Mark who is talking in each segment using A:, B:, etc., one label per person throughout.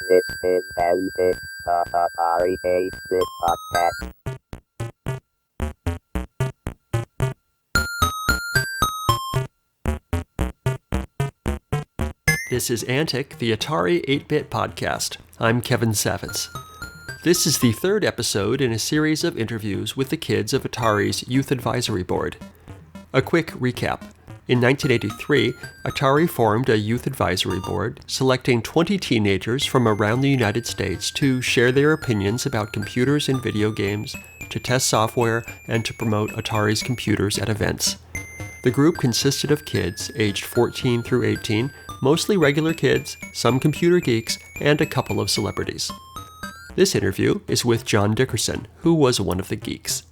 A: This is Antic, the Atari 8-bit podcast.
B: This is Antic, the Atari 8-bit podcast. I'm Kevin Savitz. This is the third episode in a series of interviews with the kids of Atari's Youth Advisory Board. A quick recap. In 1983, Atari formed a Youth Advisory Board, selecting 20 teenagers from around the United States to share their opinions about computers and video games, to test software, and to promote Atari's computers at events. The group consisted of kids aged 14 through 18, mostly regular kids, some computer geeks, and a couple of celebrities. This interview is with John Dickerson, who was one of the geeks.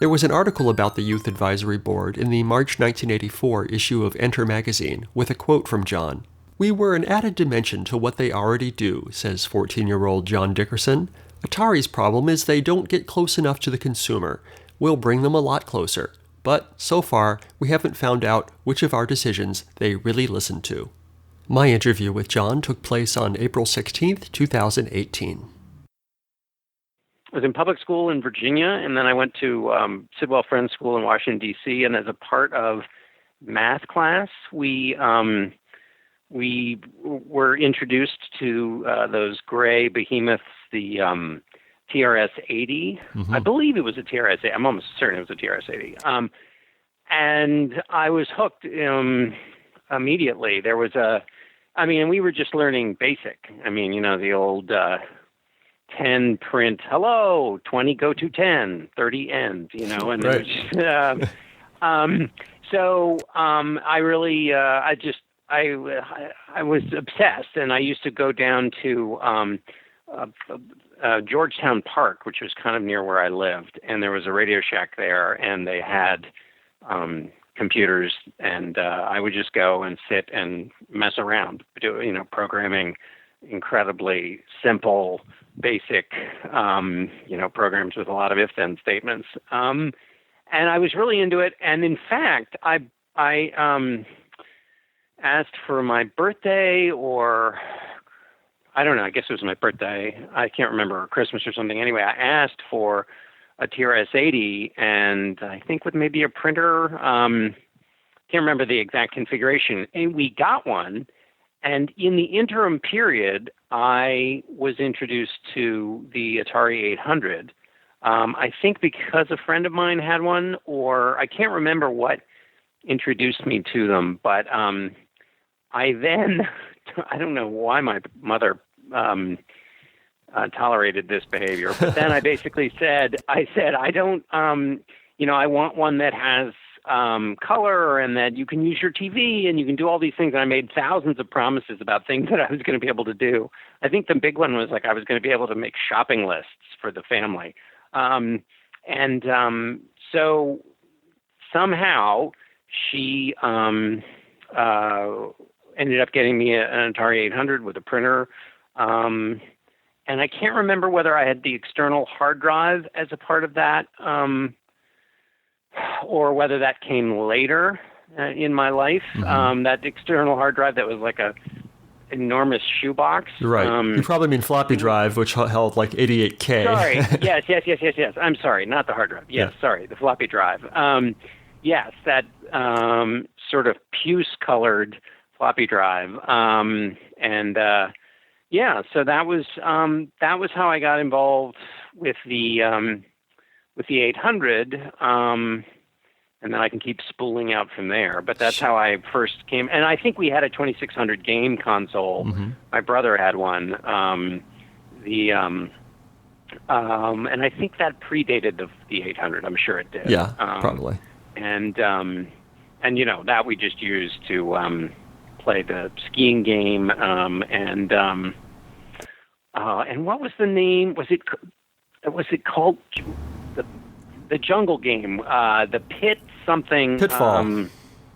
B: There was an article about the Youth Advisory Board in the March 1984 issue of Enter magazine with a quote from John. "We were an added dimension to what they already do," says 14-year-old John Dickerson. "Atari's problem is they don't get close enough to the consumer. We'll bring them a lot closer. But, so far, we haven't found out which of our decisions they really listen to." My interview with John took place on April 16th, 2018.
C: I was in public school in Virginia, and then I went to Sidwell Friends School in Washington, D.C., and as a part of math class, we were introduced to those gray behemoths, the TRS-80. Mm-hmm. I believe it was a TRS-80. I'm almost certain it was a TRS-80. And I was hooked immediately. There was we were just learning BASIC. The old 10 print, hello, 20 go to 10, 30 end, and
B: right.
C: I was obsessed, and I used to go down to Georgetown Park, which was kind of near where I lived, and there was a Radio Shack there, and they had computers, and I would just go and sit and mess around, programming incredibly simple, basic, programs with a lot of if-then statements. And I was really into it. And in fact, I asked for my birthday, or I don't know, I guess it was my birthday. I can't remember, or Christmas or something. Anyway, I asked for a TRS-80, and I think with maybe a printer, can't remember the exact configuration. And we got one. And in the interim period, I was introduced to the Atari 800. I think because a friend of mine had one, or I can't remember what introduced me to them. But I don't know why my mother tolerated this behavior. But then I basically said, I don't, I want one that has color, and that you can use your TV, and you can do all these things. And I made thousands of promises about things that I was going to be able to do. I think the big one was I was going to be able to make shopping lists for the family. So somehow she ended up getting me an Atari 800 with a printer. And I can't remember whether I had the external hard drive as a part of that, or whether that came later in my life.
B: Mm-hmm.
C: That external hard drive that was like a enormous shoebox.
B: Right. You probably mean floppy drive, which held like 88K.
C: Sorry. Yes. I'm sorry. Not the hard drive. Yes, yeah. Sorry. The floppy drive. Yes, that sort of puce-colored floppy drive. So that was how I got involved with the 800, and then I can keep spooling out from there. But that's how I first came. And I think we had a 2600 game console. Mm-hmm. My brother had one. And I think that predated the 800. I'm sure it did.
B: Yeah, probably.
C: And that we just used to play the skiing game. And what was the name? Was it called? The jungle game, the pit something.
B: Pitfall.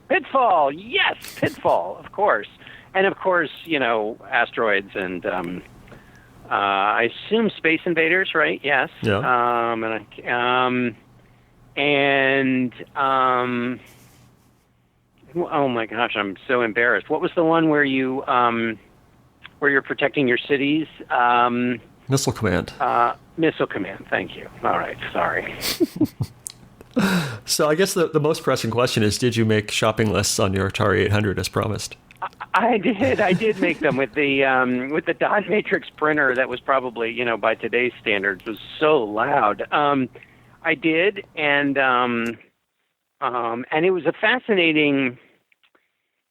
C: Pitfall, yes, Pitfall, of course. And of course, asteroids and I assume Space Invaders, right? Yes.
B: Yeah.
C: Oh my gosh, I'm so embarrassed. What was the one where you where you're protecting your cities.
B: Missile Command.
C: Missile Command. Thank you. All right. Sorry.
B: So I guess the most pressing question is, did you make shopping lists on your Atari 800 as promised?
C: I did. I did make them with the dot matrix printer that was probably, by today's standards, was so loud. I did, and it was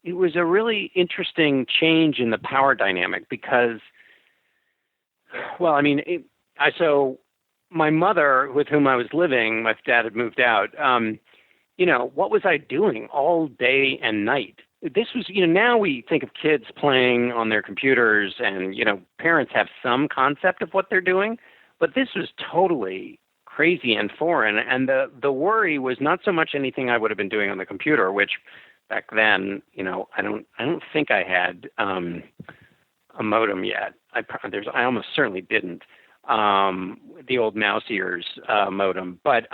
C: it was a really interesting change in the power dynamic because, well, so my mother, with whom I was living, my dad had moved out. What was I doing all day and night? This was, now we think of kids playing on their computers and, parents have some concept of what they're doing, but this was totally crazy and foreign. And the worry was not so much anything I would have been doing on the computer, which back then, I don't think I had a modem yet. I almost certainly didn't. The old mouse ears modem, but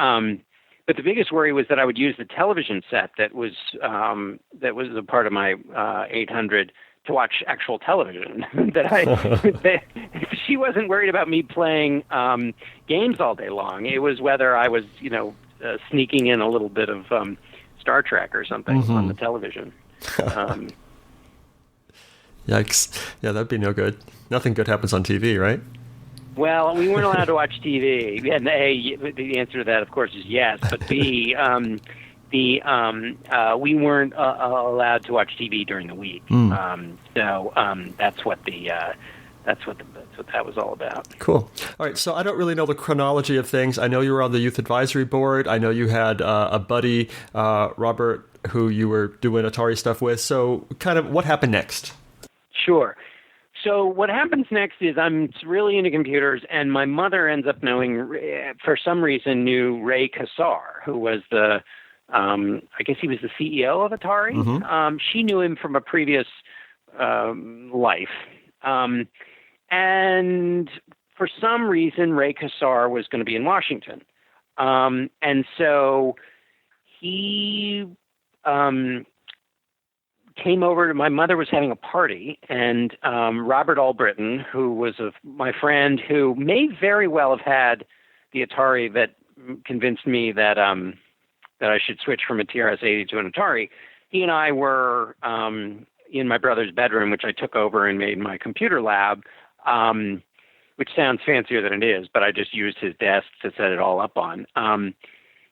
C: the biggest worry was that I would use the television set that was a part of my 800 to watch actual television. She wasn't worried about me playing games all day long. It was whether I was sneaking in a little bit of Star Trek or something on the television.
B: Yikes! Yeah, that'd be no good. Nothing good happens on TV, right?
C: Well, we weren't allowed to watch TV. And A, the answer to that, of course, is yes. But B, we weren't allowed to watch TV during the week. So that's what that was all about.
B: Cool. All right. So I don't really know the chronology of things. I know you were on the Youth Advisory Board. I know you had a buddy, Robert, who you were doing Atari stuff with. So kind of what happened next?
C: Sure. So what happens next is I'm really into computers, and my mother ends up for some reason, knew Ray Kassar, who was I guess he was the CEO of Atari.
B: Mm-hmm.
C: She knew him from a previous life. And for some reason, Ray Kassar was going to be in Washington. And so he came over to my mother was having a party, and Robert Albritton, who was my friend who may very well have had the Atari that convinced me that I should switch from a TRS-80 to an Atari. He and I were in my brother's bedroom, which I took over and made my computer lab, which sounds fancier than it is, but I just used his desk to set it all up on.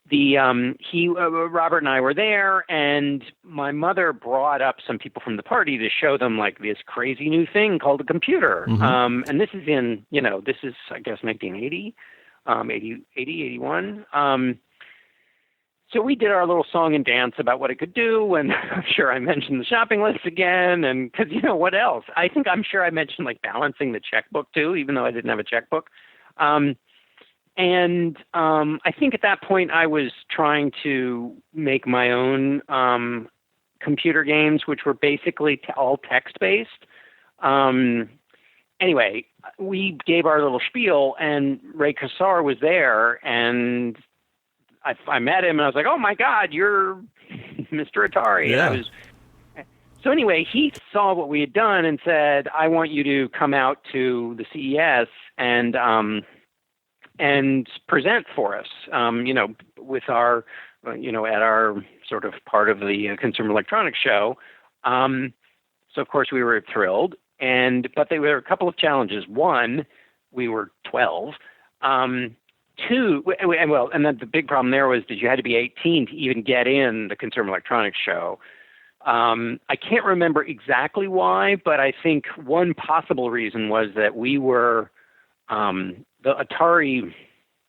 C: Robert and I were there, and my mother brought up some people from the party to show them like this crazy new thing called a computer.
B: Mm-hmm.
C: And this is I guess 1980, 81. So we did our little song and dance about what it could do, and I'm sure I mentioned the shopping list again, and because what else? I'm sure I mentioned like balancing the checkbook too, even though I didn't have a checkbook. And I think at that point I was trying to make my own computer games, which were basically all text-based. Anyway, we gave our little spiel, and Ray Kassar was there, and I met him, and I was like, "Oh my God, you're Mr. Atari!"
B: Yeah.
C: So anyway, he saw what we had done and said, "I want you to come out to the CES and present for us, with our, at our sort of part of the Consumer Electronics Show." So of course we were thrilled, but there were a couple of challenges. One, we were 12. Two, and then the big problem there was that you had to be 18 to even get in the Consumer Electronics Show. I can't remember exactly why, but I think one possible reason was that we were the Atari.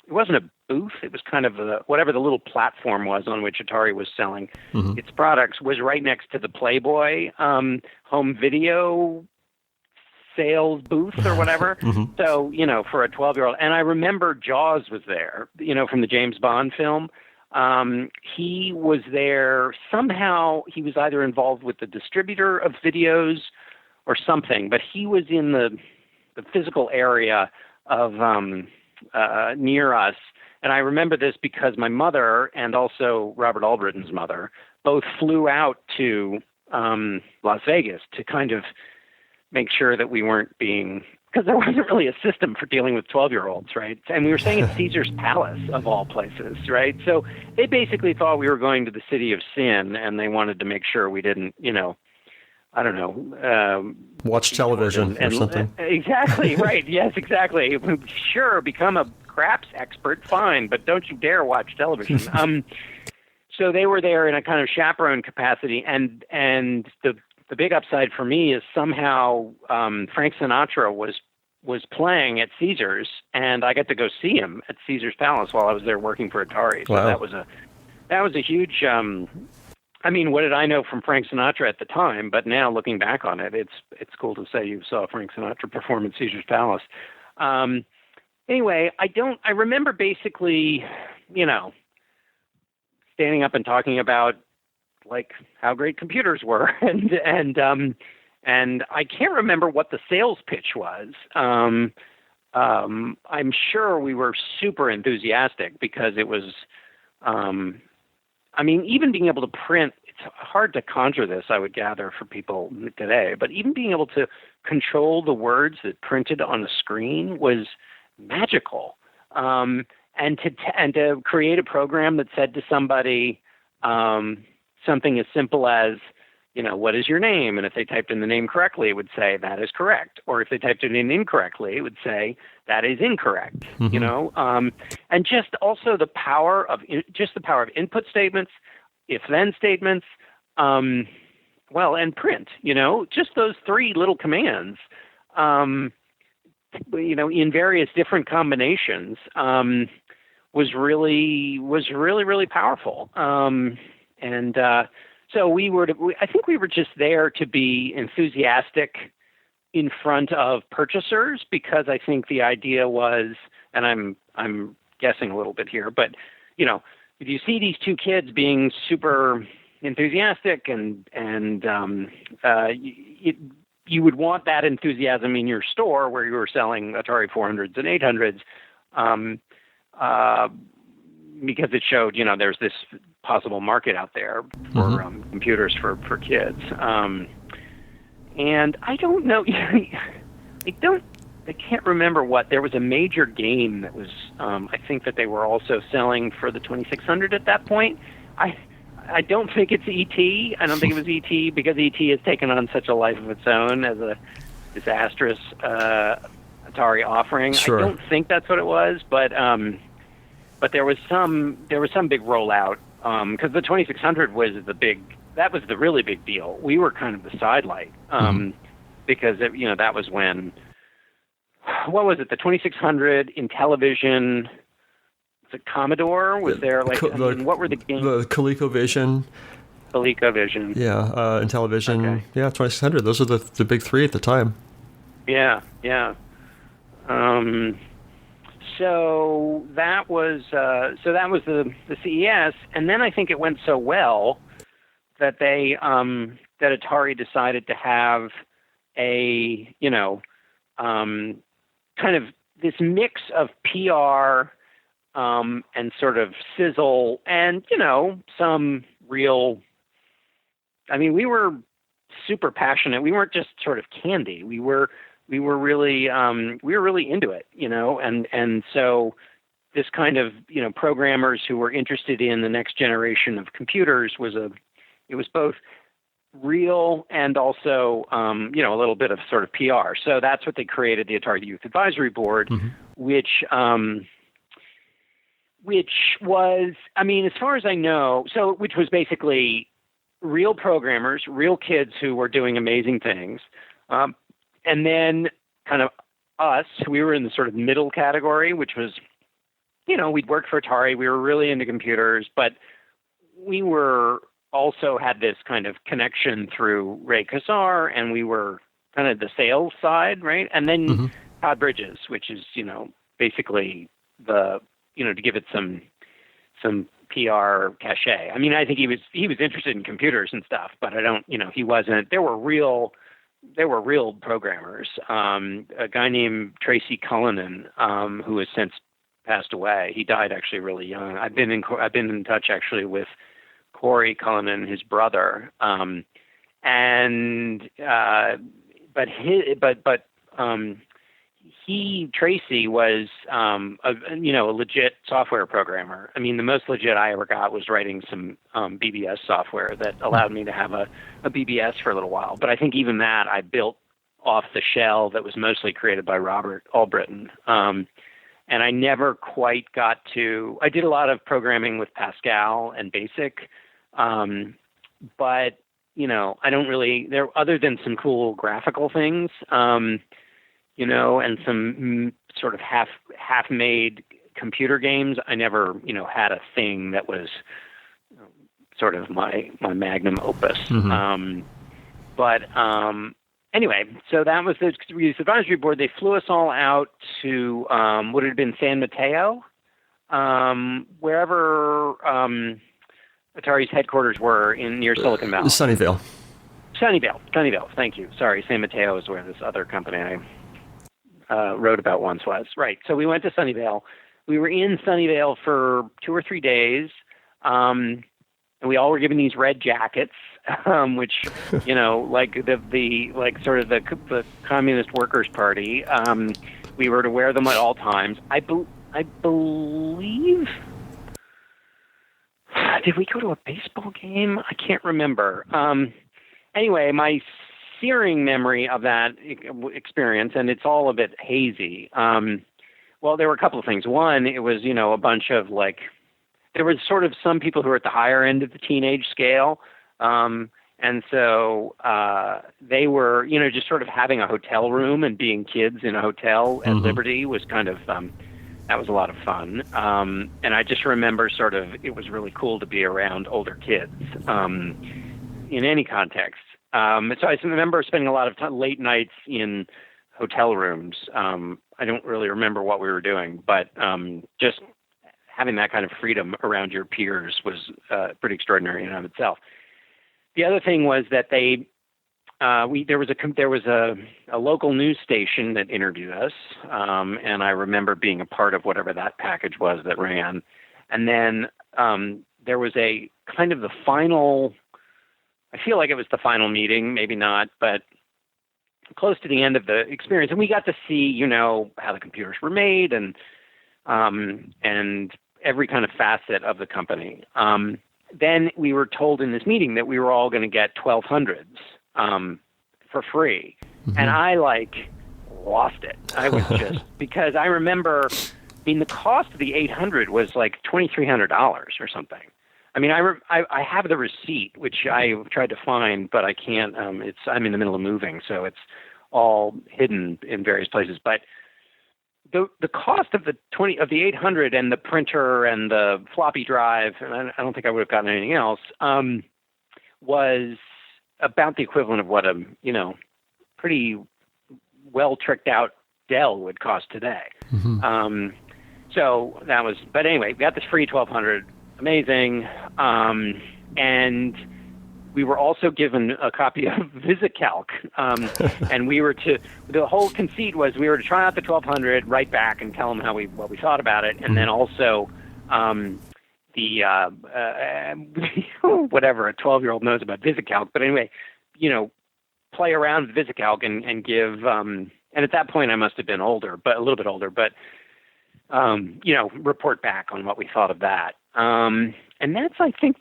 C: It wasn't a booth. It was kind of whatever the little platform was on which Atari was selling its products was right next to the Playboy home video sales booth or whatever.
B: Mm-hmm.
C: So, for a 12-year-old. And I remember Jaws was there, from the James Bond film. He was there. Somehow he was either involved with the distributor of videos or something, but he was in the physical area of near us. And I remember this because my mother and also Robert Albritton's mother both flew out to Las Vegas to kind of make sure that we weren't being, because there wasn't really a system for dealing with 12-year-olds, right? And we were staying at Caesar's Palace, of all places, right? So they basically thought we were going to the city of sin, and they wanted to make sure we didn't, I don't know.
B: Watch television or something.
C: Exactly, right. Yes, exactly. Sure, become a craps expert, fine, but don't you dare watch television. So they were there in a kind of chaperone capacity, and the big upside for me is somehow Frank Sinatra was playing at Caesar's, and I got to go see him at Caesar's Palace while I was there working for Atari. So
B: wow.
C: that was a huge. I mean, what did I know from Frank Sinatra at the time? But now, looking back on it, it's cool to say you saw Frank Sinatra perform at Caesar's Palace. Anyway, I remember basically, standing up and talking about like how great computers were, and I can't remember what the sales pitch was. I'm sure we were super enthusiastic because it was. I mean, even being able to print, it's hard to conjure this, I would gather, for people today, but even being able to control the words that printed on a screen was magical. And to create a program that said to somebody something as simple as, what is your name? And if they typed in the name correctly, it would say that is correct. Or if they typed it in incorrectly, it would say that is incorrect. Mm-hmm. And just also the power of input statements, if-then statements, and print. Just those three little commands. In various different combinations, was really, really powerful. So I think we were just there to be enthusiastic in front of purchasers, because I think the idea was, and I'm guessing a little bit here, but if you see these two kids being super enthusiastic and you would want that enthusiasm in your store where you were selling Atari 400s and 800s, because it showed, there's this possible market out there for computers for kids. And I don't know, I can't remember there was a major game that was, I think that they were also selling for the 2600 at that point. I don't think it's E.T. I don't think it was E.T. because E.T. has taken on such a life of its own as a disastrous Atari offering. Sure. I don't think that's what it was, but there was some big rollout because the 2600 was the really big deal. We were kind of the sidelight because that was when, what was it? The 2600 in television. Was it Commodore? Was there what were the games?
B: The ColecoVision.
C: ColecoVision.
B: Yeah, in television. Okay. Yeah, 2600. Those are the big three at the time.
C: Yeah. So that was the CES, and then I think it went so well that that Atari decided to have a kind of this mix of PR and sort of sizzle and some real. I mean, we were super passionate. We weren't just sort of candy. We were really into it, and so this kind of programmers who were interested in the next generation of computers it was both real and also a little bit of sort of PR. So that's what they created, the Atari Youth Advisory Board, which was, I mean, as far as I know, which was basically real programmers, real kids who were doing amazing things. And then kind of us, we were in the sort of middle category, which was, we'd worked for Atari. We were really into computers, but we were also had this kind of connection through Ray Kassar, and we were kind of the sales side, right? And then Todd Bridges, which is, basically to give it some PR cachet. I mean, I think he was interested in computers and stuff, but I don't, he wasn't. There were real programmers. A guy named Tracy Cullinan, who has since passed away. He died actually really young. I've been in touch actually with Corey Cullinan, his brother, but Tracy was a legit software programmer. I mean, the most legit I ever got was writing some BBS software that allowed me to have a BBS for a little while. But I think even that I built off the shell that was mostly created by Robert Albritton. And I never quite got to. I did a lot of programming with Pascal and BASIC, but I don't really. There other than some cool graphical things. And some sort of half-made computer games. I never, had a thing that was sort of my magnum opus.
B: Mm-hmm.
C: Anyway, so that was the Youth Advisory Board. They flew us all out to what had been San Mateo, wherever Atari's headquarters were near Silicon Valley.
B: Sunnyvale. Thank you. Sorry, San Mateo is where this other company I wrote about once was. Right. So we went to Sunnyvale. We were in Sunnyvale for 2 or 3 days, and we all were given these red jackets, which, like the Communist Workers' Party. We were to wear them at all times. I believe. Did we go to a baseball game? I can't remember. Anyway, my searing memory of that experience, and it's all a bit hazy. Well, there were a couple of things. One, it was, a bunch of there was sort of some people who were at the higher end of the teenage scale. And so they were, just sort of having a hotel room and being kids in a hotel at Liberty was kind of, that was a lot of fun. And I just remember it was really cool to be around older kids in any context. So I remember spending a lot of late nights in hotel rooms. I don't really remember what we were doing, but just having that kind of freedom around your peers was pretty extraordinary in and of itself. The other thing was that there was a local news station that interviewed us, and I remember being a part of whatever that package was that ran. And then there was a kind of the final. I feel like it was the final meeting, maybe not, but close to the end of the experience. And we got to see, how the computers were made and every kind of facet of the company. Then we were told in this meeting that we were all going to get 1200s for free. Mm-hmm. And I lost it. I was just, because I remember, the cost of the 800 was like $2,300 or something. I mean, I have the receipt, which I tried to find, but I can't. I'm in the middle of moving, so it's all hidden in various places. But the cost of the 800 and the printer and the floppy drive, and I don't think I would have gotten anything else, was about the equivalent of what a pretty well tricked out Dell would cost today. Mm-hmm. So that was. But anyway, we got this free 1200. Amazing. And we were also given a copy of VisiCalc. And the whole conceit was we were to try out the 1200, write back and tell them what we thought about it. And then also, whatever a 12-year-old knows about VisiCalc. But anyway, play around with VisiCalc and give, and at that point I must have been older, but a little bit older, but, report back on what we thought of that. And that's, I think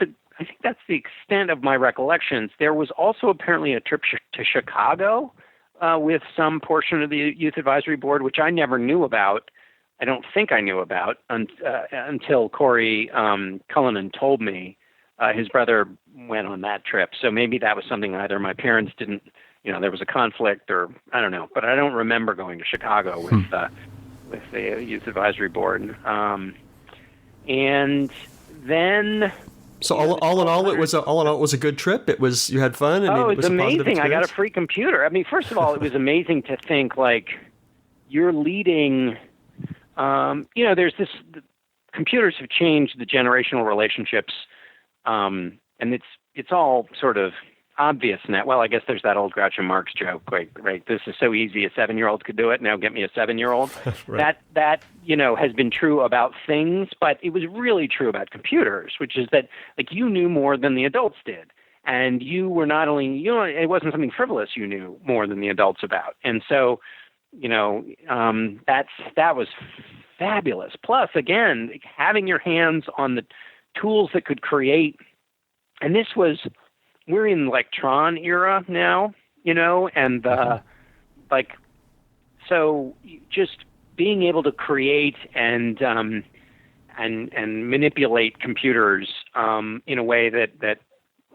B: that's the extent of my recollections. There was also apparently a trip to Chicago with some portion of the Youth Advisory Board, which I never knew about. I don't think I knew about until Corey Cullinan told me. His brother went on that trip. So maybe that was something either my parents didn't, there was a conflict or I don't know. But I don't remember going to Chicago with the Youth Advisory Board. And then, so all in all, it was a good trip. You had fun. And
C: it was
B: a
C: amazing. I got a free computer. I mean, first of all, it was amazing to think you're leading. There's this. Computers have changed the generational relationships, and it's all sort of obvious now. Well, I guess there's that old Groucho Marx joke, right? This is so easy, a 7-year-old could do it. Now get me a 7-year-old. Right. That has been true about things, but it was really true about computers, which is that you knew more than the adults did. and you were not only, it wasn't something frivolous you knew more than the adults about. And so, that was fabulous. Plus, again, having your hands on the tools that could create, and we're in like Tron era now, and so just being able to create and manipulate computers in a way that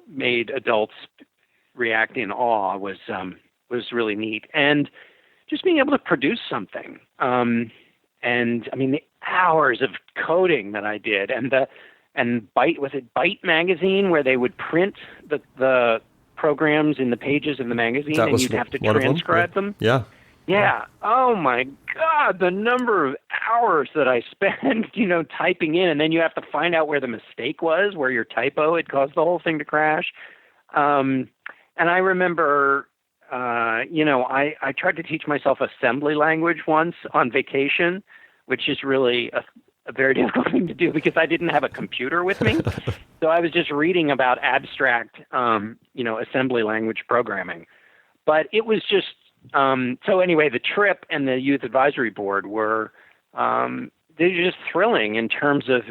C: made adults react in awe was really neat. And just being able to produce something. And I mean, the hours of coding that I did, and was it Byte magazine, where they would print the programs in the pages of the magazine, and you'd have to transcribe them?
B: Yeah.
C: Yeah. Oh my God, the number of hours that I spent, typing in, and then you have to find out where the mistake was, where your typo had caused the whole thing to crash. And I remember, I tried to teach myself assembly language once on vacation, which is really a very difficult thing to do because I didn't have a computer with me. So I was just reading about abstract, assembly language programming. But it was just, so anyway, the trip and the Youth Advisory Board were, they're just thrilling in terms of,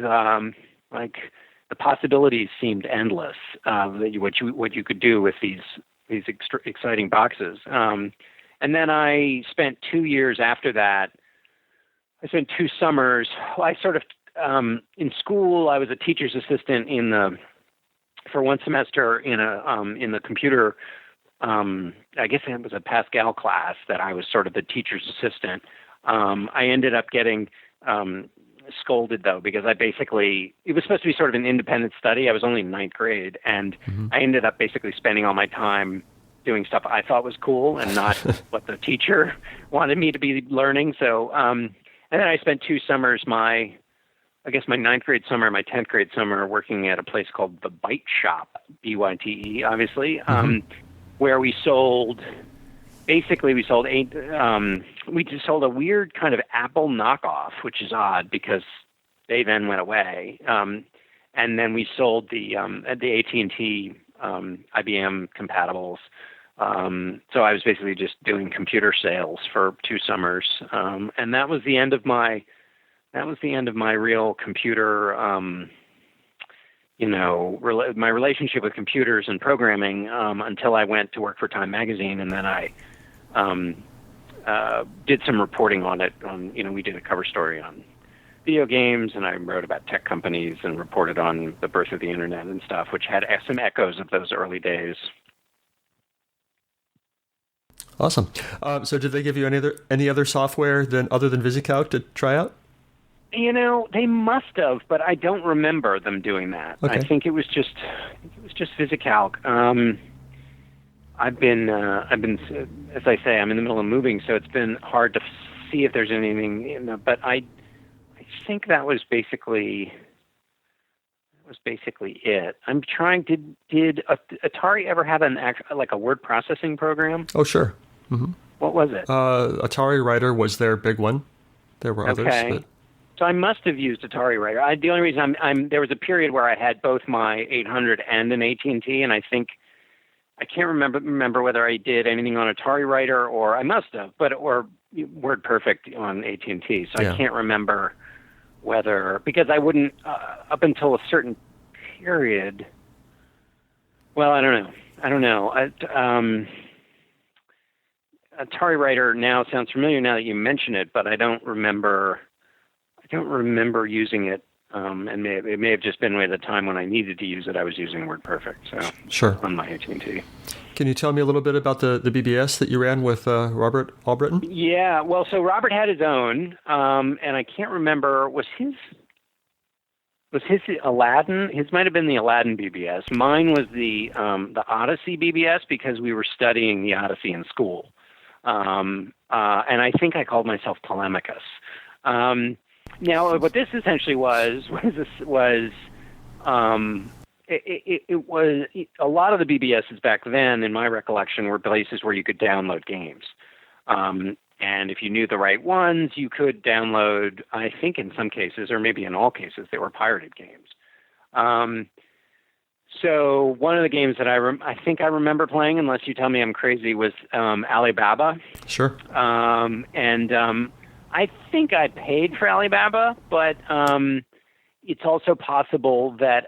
C: the possibilities seemed endless, what you could do with these exciting boxes. And then I spent 2 years after that. I spent 2 summers. I sort of, in school, I was a teacher's assistant for one semester in the computer, I guess it was a Pascal class that I was sort of the teacher's assistant. I ended up getting scolded, though, because it was supposed to be sort of an independent study. I was only in 9th grade, and I ended up basically spending all my time doing stuff I thought was cool and not what the teacher wanted me to be learning. So, and then I spent 2 summers, my 9th grade summer and my 10th grade summer, working at a place called the Byte Shop, BYTE, obviously, where we sold a weird kind of Apple knockoff, which is odd because they then went away. And then we sold the AT&T IBM compatibles. So I was basically just doing computer sales for 2 summers. And that was the end of my real computer, my relationship with computers and programming, until I went to work for Time Magazine. And then I did some reporting on it. We did a cover story on video games, and I wrote about tech companies and reported on the birth of the internet and stuff, which had some echoes of those early days.
B: Awesome. So did they give you any other software other than VisiCalc to try out?
C: They must have, but I don't remember them doing that.
B: Okay.
C: I think it was just VisiCalc. I've been, as I say, I'm in the middle of moving, so it's been hard to see if there's anything. But I think that was basically it. I'm trying. Did Atari ever have a word processing program?
B: Oh, sure. Mm-hmm.
C: What was it?
B: Atari Writer was their big one. There were others.
C: Okay.
B: But...
C: So I must have used Atari Writer. The only reason there was a period where I had both my 800 and an AT&T, and I think I can't remember whether I did anything on Atari Writer, or I must have, or WordPerfect on AT&T. So
B: yeah.
C: I can't remember whether, because I wouldn't up until a certain period. Well, I don't know. Atari Writer now sounds familiar now that you mention it, but I don't remember using it, and it may have just been at the time when I needed to use it. I was using WordPerfect, so
B: sure,
C: on my AT&T.
B: Can you tell me a little bit about the BBS that you ran with Robert Albritton?
C: Yeah, well, so Robert had his own, and I can't remember, was his Aladdin? His might have been the Aladdin BBS. Mine was the Odyssey BBS, because we were studying the Odyssey in school, and I think I called myself Telemachus. Now, what this essentially was it was a lot of the BBSs back then, in my recollection, were places where you could download games. And if you knew the right ones, you could download, I think in some cases, or maybe in all cases, they were pirated games. So one of the games that I think I remember playing, unless you tell me I'm crazy, was Alibaba.
B: Sure.
C: I think I paid for Alibaba, but it's also possible that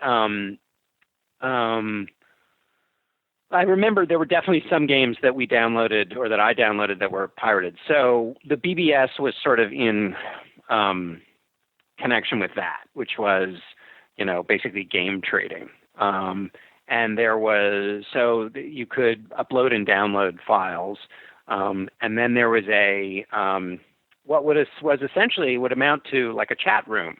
C: I remember there were definitely some games that we downloaded or that I downloaded that were pirated. So the BBS was sort of in connection with that, which was, basically game trading. And there was, so you could upload and download files. And then there was what was essentially would amount to like a chat room.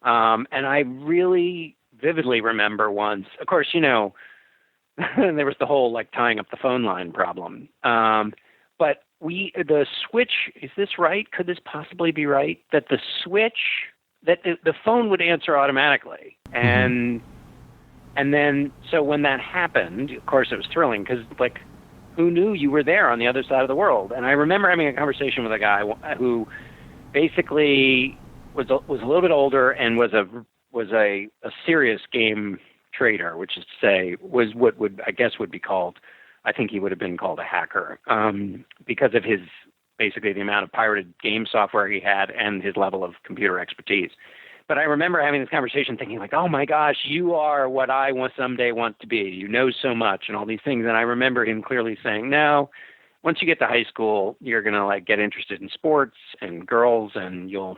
C: And I really vividly remember once, of course, there was the whole like tying up the phone line problem. But the switch, is this right? Could this possibly be right? That the switch, that the phone would answer automatically. And then, so when that happened, of course it was thrilling because like, who knew you were there on the other side of the world? And I remember having a conversation with a guy who basically was a little bit older and was a serious game trader, which is to say was what would be called, I think he would have been called a hacker, because of his basically the amount of pirated game software he had and his level of computer expertise. But I remember having this conversation thinking like, oh my gosh, you are what I someday want to be. You know so much and all these things. And I remember him clearly saying, no, once you get to high school, you're going to like get interested in sports and girls and you're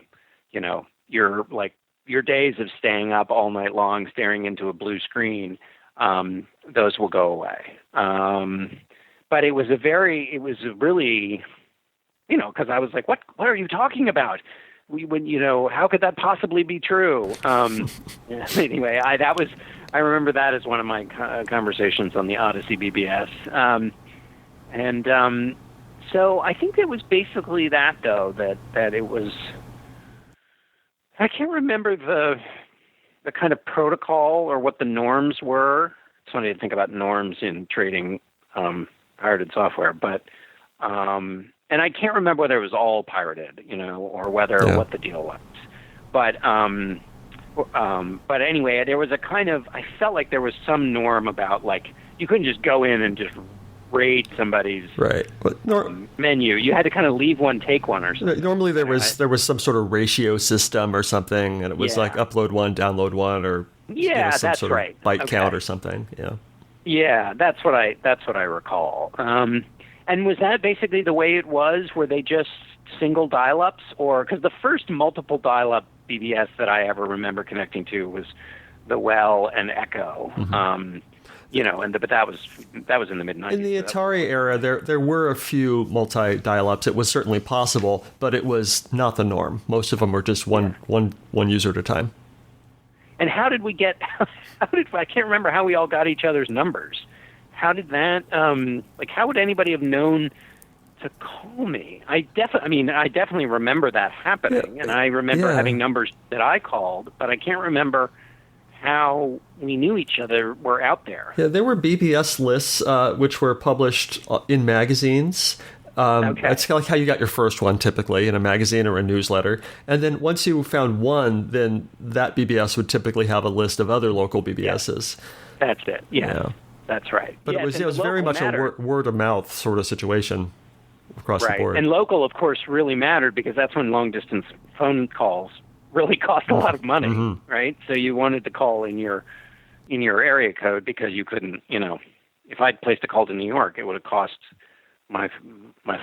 C: like, your days of staying up all night long staring into a blue screen, those will go away. But it was really, because I was like, what are you talking about? How could that possibly be true? Anyway, I remember that as one of my conversations on the Odyssey BBS. So I think it was basically that, though, that it was. I can't remember the kind of protocol or what the norms were. It's funny to think about norms in trading pirated software, but and I can't remember whether it was all pirated, or what the deal was. But anyway, there was a kind of, I felt like there was some norm about like you couldn't just go in and just raid somebody's menu. You had to kind of leave one, take one, or something.
B: Normally there was some sort of ratio system or something, and it was like upload one, download one, or some
C: that's
B: sort of byte count or something. Yeah,
C: that's what I recall. And was that basically the way it was? Were they just single dial-ups, or because the first multiple dial-up BBS that I ever remember connecting to was the Well and Echo. But that was in the mid-90s.
B: In the Atari era, there were a few multi-dial-ups. It was certainly possible, but it was not the norm. Most of them were just one user at a time.
C: And how did we get? I can't remember how we all got each other's numbers. How did that? How would anybody have known to call me? I definitely remember that happening, and I remember having numbers that I called, but I can't remember how we knew each other were out there.
B: Yeah, there were BBS lists which were published in magazines. That's like how you got your first one, typically, in a magazine or a newsletter. And then once you found one, then that BBS would typically have a list of other local BBSs.
C: That's it. Yeah. That's right.
B: But it was very much a word-of-mouth sort of situation across the board.
C: And local, of course, really mattered because that's when long-distance phone calls really cost a lot of money, right? So you wanted to call in your area code because you couldn't, if I'd placed a call to New York, it would have cost my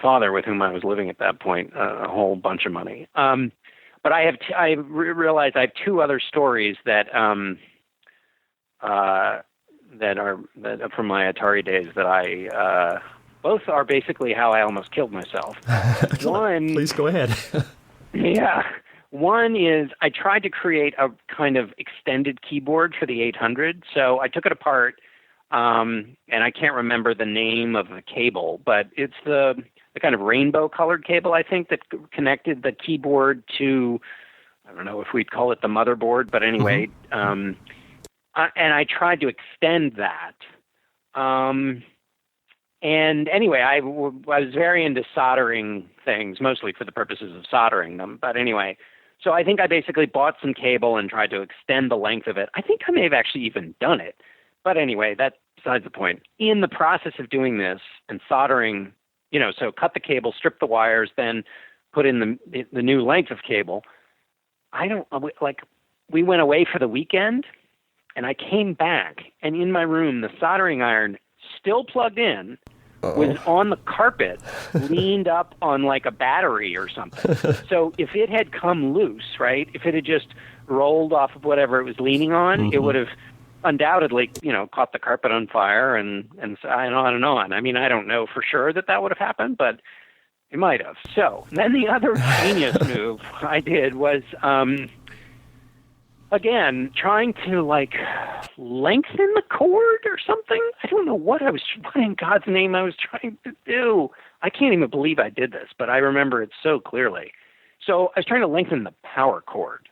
C: father, with whom I was living at that point, a whole bunch of money. But I realized I have two other stories that are from my Atari days that I both are basically how I almost killed myself. One,
B: please go ahead.
C: Yeah. One is I tried to create a kind of extended keyboard for the 800. So I took it apart, and I can't remember the name of the cable, but it's the kind of rainbow-colored cable, I think, that connected the keyboard to, I don't know if we'd call it the motherboard, but anyway, and I tried to extend that. And anyway, I was very into soldering things, mostly for the purposes of soldering them. But anyway, so I think I basically bought some cable and tried to extend the length of it. I think I may have actually even done it, But anyway, that's besides the point. In the process of doing this and soldering, so cut the cable, strip the wires, then put in the new length of cable. We went away for the weekend, and I came back, and in my room, the soldering iron, still plugged in, was on the carpet, leaned up on like a battery or something. So if it had come loose, right, if it had just rolled off of whatever it was leaning on, it would have undoubtedly, caught the carpet on fire and on and on. I mean, I don't know for sure that would have happened, but it might have. So then the other genius move I did was, again, trying to lengthen the cord or something. I don't know what in God's name I was trying to do. I can't even believe I did this, but I remember it so clearly. So I was trying to lengthen the power cord.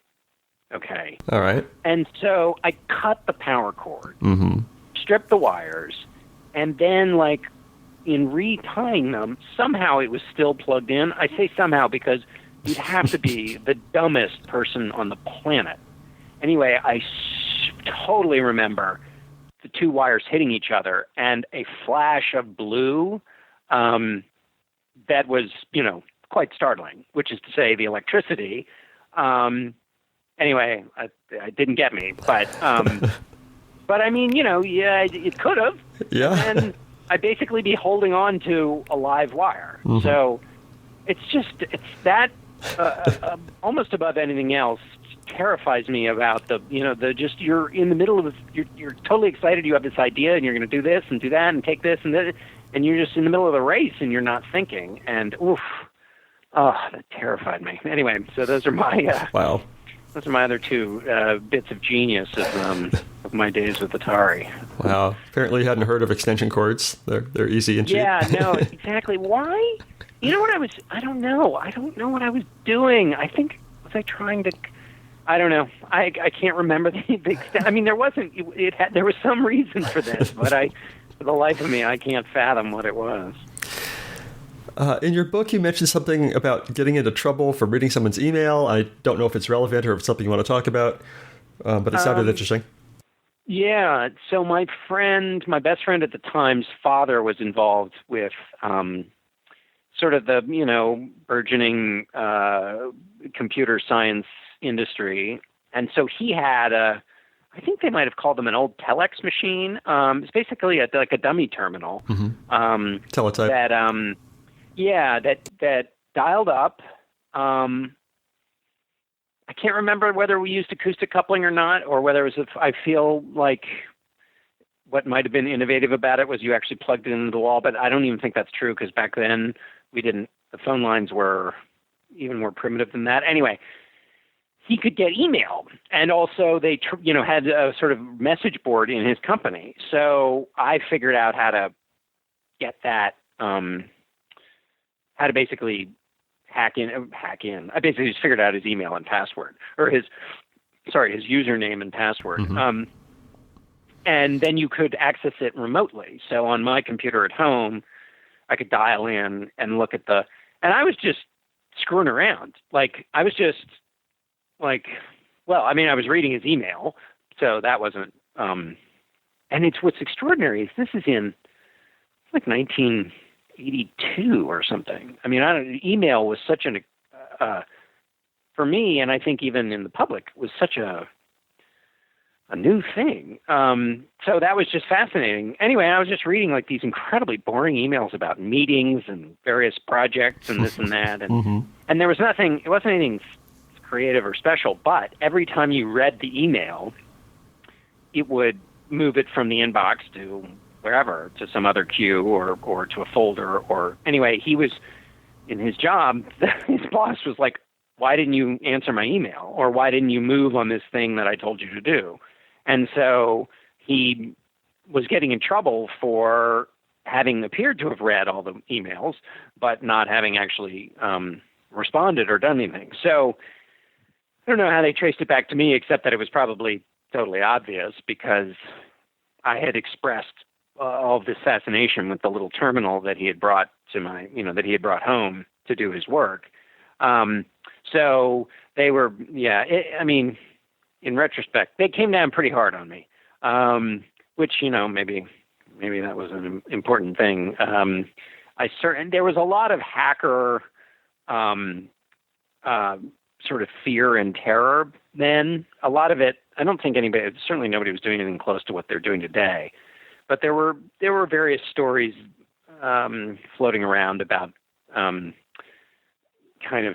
C: Okay.
B: All right.
C: And so I cut the power cord, stripped the wires, and then in retying them, somehow it was still plugged in. I say somehow because you'd have to be the dumbest person on the planet. Anyway, I totally remember the two wires hitting each other and a flash of blue that was, quite startling, which is to say the electricity. Anyway, it didn't get me, but I mean, it could have.
B: Yeah.
C: And I'd basically be holding on to a live wire. So it's that almost above anything else terrifies me about you're in the middle of you're totally excited, you have this idea and you're going to do this and do that and take this and that, and you're just in the middle of the race and you're not thinking, and that terrified me. Anyway, so those are my
B: wow.
C: Those are my other two bits of genius of my days with Atari.
B: Wow. Apparently you hadn't heard of extension cords. They're easy and cheap.
C: Yeah, no, exactly. Why? You know what I don't know. I don't know what I was doing. I think, was I trying to, I don't know. I can't remember the extent. I mean, there was some reason for this, but for the life of me, I can't fathom what it was.
B: In your book, you mentioned something about getting into trouble for reading someone's email. I don't know if it's relevant or if it's something you want to talk about, but it sounded interesting.
C: Yeah. So my best friend at the time's father was involved with sort of the, burgeoning computer science industry. And so he had I think they might have called them an old telex machine. It's basically like a dummy terminal.
B: Teletype.
C: That dialed up. I can't remember whether we used acoustic coupling or not, or whether it was I feel like what might have been innovative about it was you actually plugged it into the wall, but I don't even think that's true because back then the phone lines were even more primitive than that. Anyway, he could get email, and also they had a sort of message board in his company. So I figured out how to get that, how to basically hack in. I basically just figured out his email and password, or his username and password. And then you could access it remotely. So on my computer at home, I could dial in and look at and I was just screwing around. I was just I was reading his email, so that wasn't, and what's extraordinary is this is in 1982 or something. I mean, email was such for me, and I think even in the public, was such a new thing. So that was just fascinating. Anyway, I was just reading these incredibly boring emails about meetings and various projects and this and that. And, and there was it wasn't anything creative or special, but every time you read the email, it would move it from the inbox to wherever, to some other queue or to a folder. Or anyway, he was in his job. His boss was like, why didn't you answer my email? Or why didn't you move on this thing that I told you to do? And so he was getting in trouble for having appeared to have read all the emails, but not having actually responded or done anything. So I don't know how they traced it back to me, except that it was probably totally obvious because I had expressed all of this fascination with the little terminal that he had brought that he had brought home to do his work. So they were, in retrospect, they came down pretty hard on me, which maybe that was an important thing. There was a lot of hacker sort of fear and terror then. A lot of it, I don't think certainly nobody was doing anything close to what they're doing today. But there were various stories floating around about kind of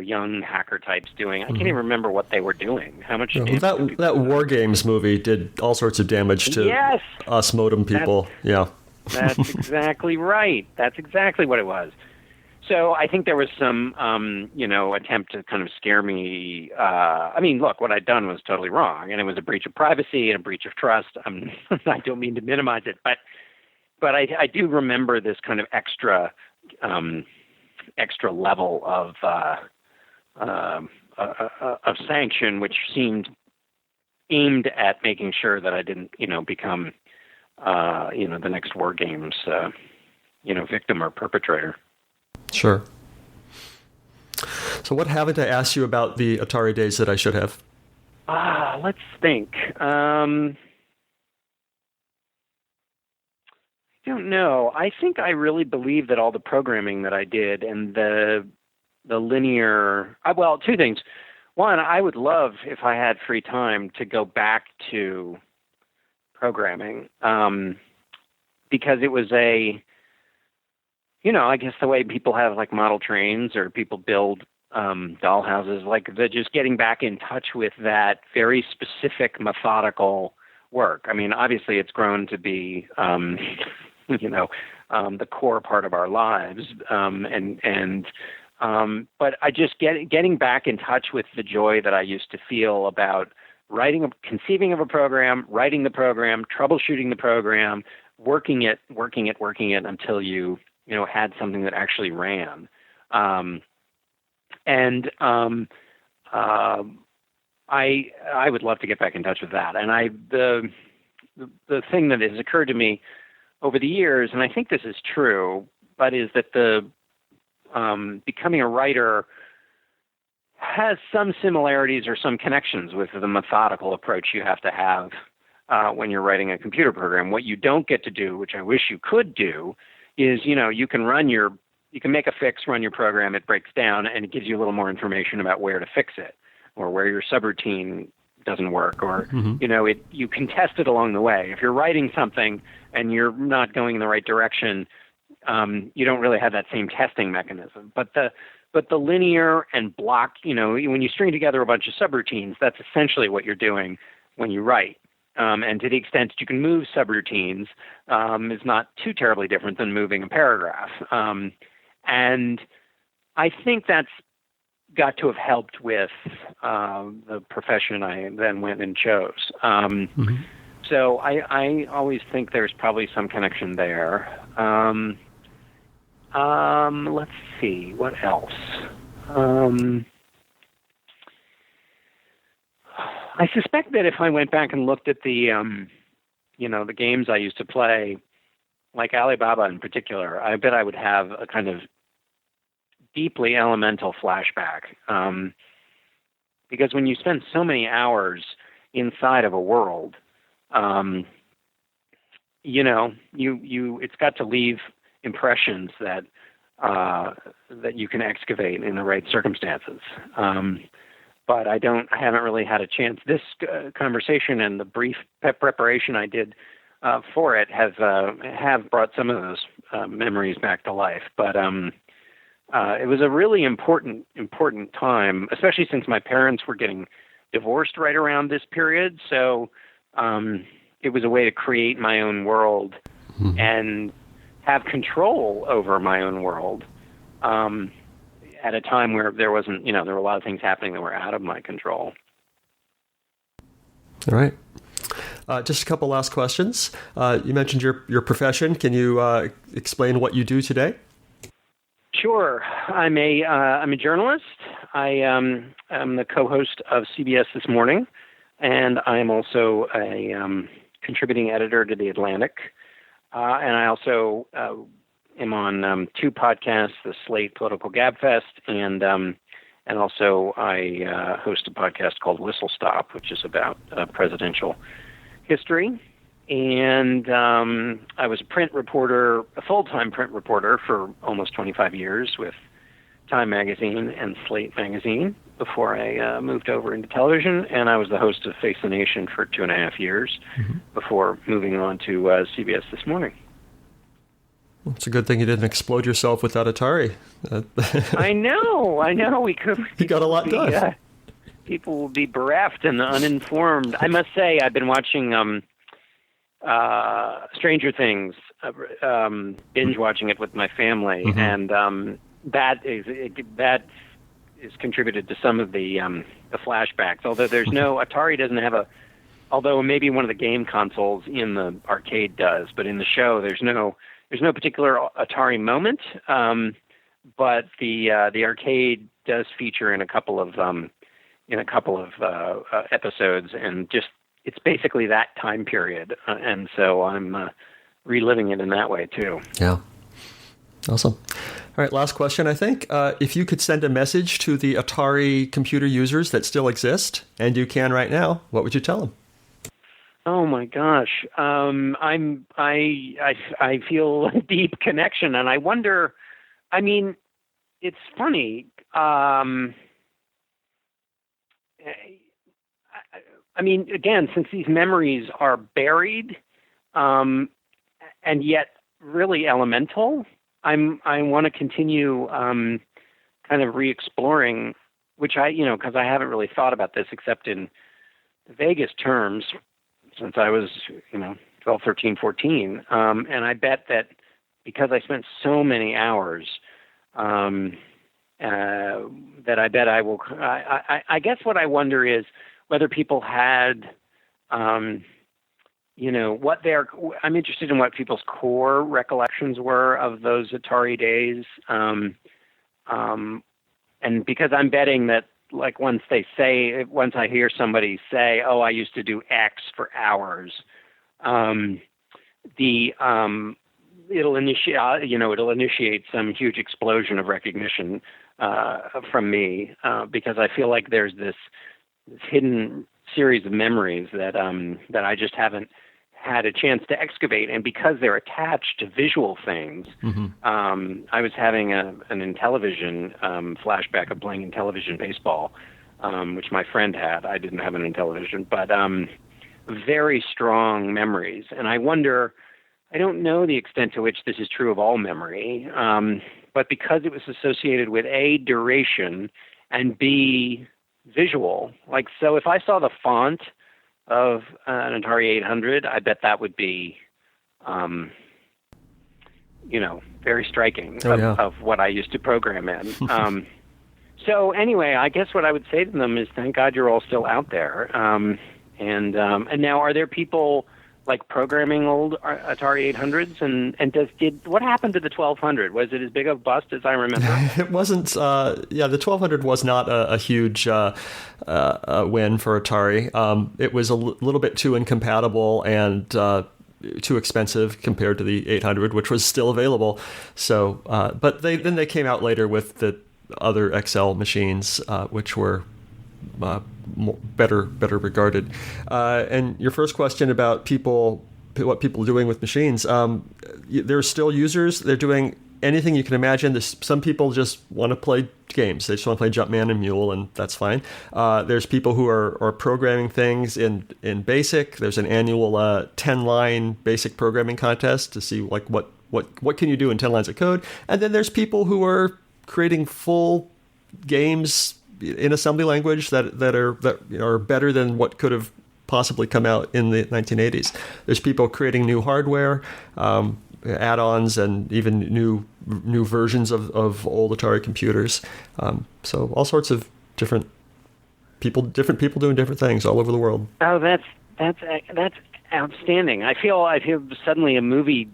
C: young hacker types doing. I can't even remember what they were doing. How much damage
B: that War Games movie did all sorts of damage to us modem people.
C: That's exactly right. That's exactly what it was. So I think there was some, attempt to kind of scare me. Look, what I'd done was totally wrong, and it was a breach of privacy and a breach of trust. I don't mean to minimize it, but I do remember this kind of extra level of sanction, which seemed aimed at making sure that I didn't, become, the next War Games, victim or perpetrator.
B: Sure. So what haven't I asked you about the Atari days that I should have?
C: Let's think. I don't know. I think I really believe that all the programming that I did and the linear... two things. One, I would love, if I had free time, to go back to programming because it was I guess the way people have like model trains or people build dollhouses, like they're just getting back in touch with that very specific methodical work. I mean, obviously it's grown to be, the core part of our lives. But I just getting back in touch with the joy that I used to feel about conceiving of a program, writing the program, troubleshooting the program, working it until you had something that actually ran. I would love to get back in touch with that. And the thing that has occurred to me over the years, and I think this is true, but is that becoming a writer has some similarities or some connections with the methodical approach you have to have when you're writing a computer program. What you don't get to do, which I wish you could do, is, you can make a fix, run your program, it breaks down, and it gives you a little more information about where to fix it, or where your subroutine doesn't work, or, you can test it along the way. If you're writing something and you're not going in the right direction, you don't really have that same testing mechanism. But the linear and block, when you string together a bunch of subroutines, that's essentially what you're doing when you write. And to the extent that you can move subroutines, is not too terribly different than moving a paragraph. And I think that's got to have helped with the profession I then went and chose. So I always think there's probably some connection there. Let's see, what else? I suspect that if I went back and looked at the games I used to play, like Alibaba in particular, I bet I would have a kind of deeply elemental flashback. Because when you spend so many hours inside of a world, it's got to leave impressions that you can excavate in the right circumstances. But I haven't really had a chance. This conversation and the brief preparation I did for it have brought some of those memories back to life. But it was a really important time, especially since my parents were getting divorced right around this period. So it was a way to create my own world and have control over my own world. At a time where there wasn't, there were a lot of things happening that were out of my control.
B: All right. Just a couple last questions. You mentioned your profession. Can you explain what you do today?
C: Sure. I'm a journalist. I am the co-host of CBS This Morning, and I am also a contributing editor to The Atlantic. And I also am on two podcasts, the Slate Political Gabfest, and also I host a podcast called Whistle Stop, which is about presidential history. And I was a full-time print reporter for almost 25 years with Time Magazine and Slate Magazine before I moved over into television. And I was the host of Face the Nation for 2.5 years before moving on to CBS This Morning.
B: Well, it's a good thing you didn't explode yourself without Atari.
C: I know. We could.
B: You got a lot done.
C: People will be bereft and uninformed. I must say, I've been watching Stranger Things, binge watching it with my family, and that is contributed to some of the flashbacks. Although Atari doesn't have although maybe one of the game consoles in the arcade does, but in the show there's no particular Atari moment. But the arcade does feature in a couple of episodes, and just it's basically that time period, and so I'm reliving it in that way too.
B: Yeah, awesome. All right, last question. I think if you could send a message to the Atari computer users that still exist, and you can right now, what would you tell them?
C: Oh my gosh, I feel a deep connection, and I wonder. I mean, it's funny. I mean, again, since these memories are buried, and yet really elemental, I want to continue kind of re-exploring, which because I haven't really thought about this except in vaguest terms since I was, 12, 13, 14. And I bet that because I spent so many hours, that I bet I will. I guess what I wonder is whether people had, I'm interested in what people's core recollections were of those Atari days. And because I'm betting that, like, once I hear somebody say, "Oh, I used to do X for hours," it'll initiate some huge explosion of recognition from me, because I feel like there's this hidden series of memories that I just haven't had a chance to excavate, and because they're attached to visual things, I was having an Intellivision flashback of playing Intellivision baseball, which my friend had. I didn't have an Intellivision, but very strong memories. And I wonder, I don't know the extent to which this is true of all memory, but because it was associated with A, duration, and B, visual. Like, so if I saw the font of an Atari 800, I bet that would be, very striking of what I used to program in. So anyway, I guess what I would say to them is, thank God you're all still out there. And now, are there people like programming old Atari 800s? And what happened to the 1200? Was it as big a bust as I remember?
B: It wasn't. The 1200 was not a huge win for Atari. It was a little bit too incompatible and too expensive compared to the 800, which was still available. So, but they came out later with the other XL machines, which were better regarded. And your first question about what people are doing with machines, there's still users. They're doing anything you can imagine. Some people just want to play games. They just want to play Jumpman and Mule, and that's fine. There's people who are programming things in BASIC. There's an annual 10-line BASIC programming contest to see like what can you do in 10 lines of code. And then there's people who are creating full games in assembly language that are better than what could have possibly come out in the 1980s. There's people creating new hardware, add-ons, and even new versions of old Atari computers. So all sorts of different people doing different things all over the world. Oh, that's
C: outstanding. I feel suddenly a movie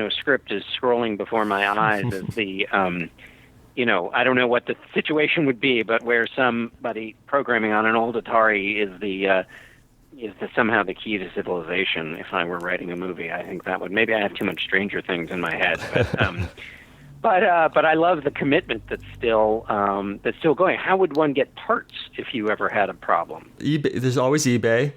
C: script is scrolling before my eyes as the I don't know what the situation would be, but where somebody programming on an old Atari is somehow the key to civilization. If I were writing a movie, I think that would. Maybe I have too much Stranger Things in my head, But I love the commitment that's still going. How would one get parts if you ever had a problem?
B: eBay, there's always eBay.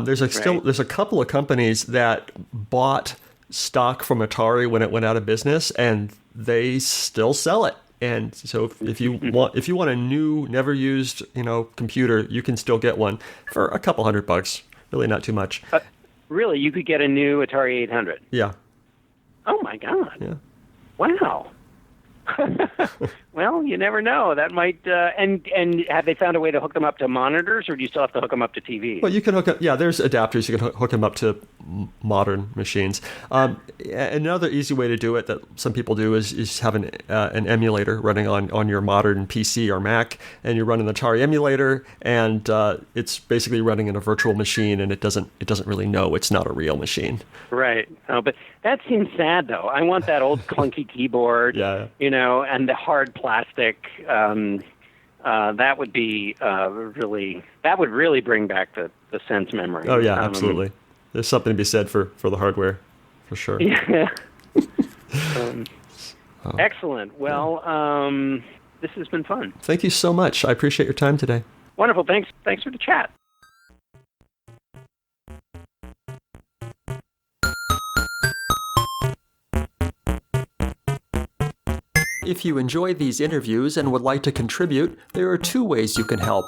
B: There's a couple of companies that bought stock from Atari when it went out of business, and they still sell it. And so if you want a new, never used, computer, you can still get one for a couple $100. Really not too much.
C: Really, you could get a new Atari 800.
B: Yeah.
C: Oh my God.
B: Yeah.
C: Wow. Well, you never know. That might. And have they found a way to hook them up to monitors, or do you still have to hook them up to TVs?
B: Well, you can hook up. Yeah, there's adapters. You can hook them up to modern machines. Another easy way to do it that some people do is have an emulator running on your modern PC or Mac, and you run an Atari emulator, and it's basically running in a virtual machine, and it doesn't really know it's not a real machine.
C: Right. Oh, but that seems sad, though. I want that old clunky keyboard.
B: Yeah.
C: And the hard plastic. That would be that would really bring back the sense memory.
B: Oh yeah, absolutely. There's something to be said for the hardware, for sure.
C: Yeah. Excellent. Well, this has been fun.
B: Thank you so much. I appreciate your time today.
C: Wonderful. Thanks for the chat.
B: If you enjoy these interviews and would like to contribute, there are two ways you can help.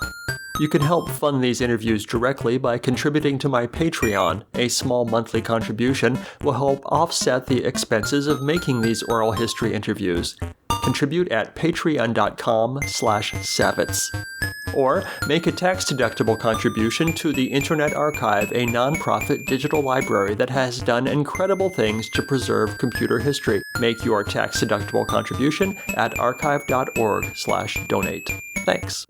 B: You can help fund these interviews directly by contributing to my Patreon. A small monthly contribution will help offset the expenses of making these oral history interviews. Contribute at patreon.com/Savitz. Or make a tax-deductible contribution to the Internet Archive, a nonprofit digital library that has done incredible things to preserve computer history. Make your tax-deductible contribution at archive.org/donate. Thanks.